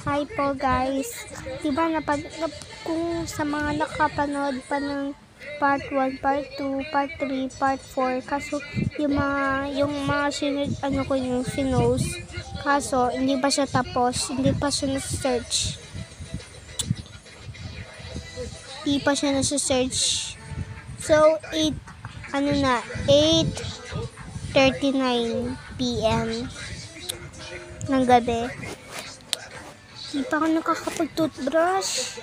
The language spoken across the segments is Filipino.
Hi po guys. Diba kung sa mga nakapanood pa ng part 1, part 2, part 3, part 4, kaso yung mga yung sinos, kaso hindi pa siya tapos, hindi pa siya nasa-search. Hindi pa siya nasa-search. So, 8:39 PM ng gabi. Di pa ako nakakapag-toothbrush.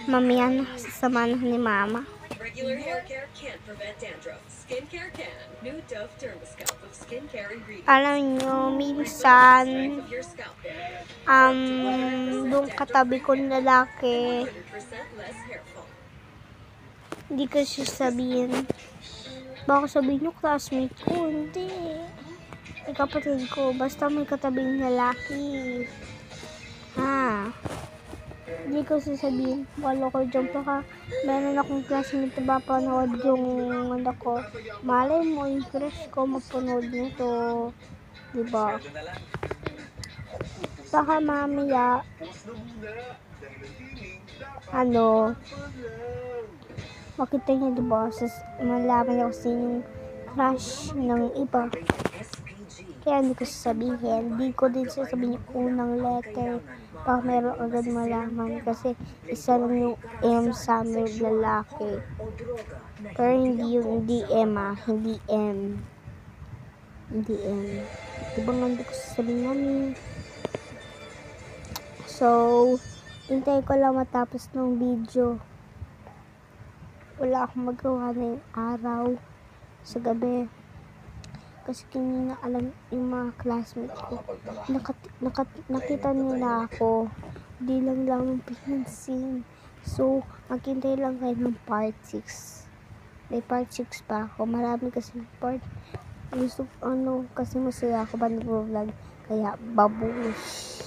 Mamaya na, sasamahan ni mama. Regular hair care can't prevent dandruff. Skincare can. New Dove Dermascalp with skincare ingredients. Alam nyo, minsan, yung katabi kong lalaki, hindi ko siya sabihin. Baka sabihin yung classmate ko, hindi. May kapatid ko, basta may katabing lalaki. Hindi ko sasabihin. Wala ko dyan, baka meron akong classmate na mapanood yung anak ko. Malay mo, yung crush ko mapanood nito. Diba? Baka mamaya, makita niya, diba? Malaman niya kung sino yung crush ng iba. Kaya hindi ko sasabihin. Hindi ko din sasabihin yung unang letter. Baka meron agad malaman. Kasi isa lang yung M sa amin lalaki. Pero hindi yung M. Hindi M. Hindi M. Diba nga hindi ko sasabihin namin. So, hintay ko lang matapos ng video. Wala akong magawa na yung araw sa gabi. Kasi kanina alam yung mga classmates ko, nakita nila ako, di lang pinansin. So, maghintay lang kayo ng part 6. May part 6 pa ako. Marami kasi part. Gusto kasi masaya ako ba nag-vlog. Kaya babush.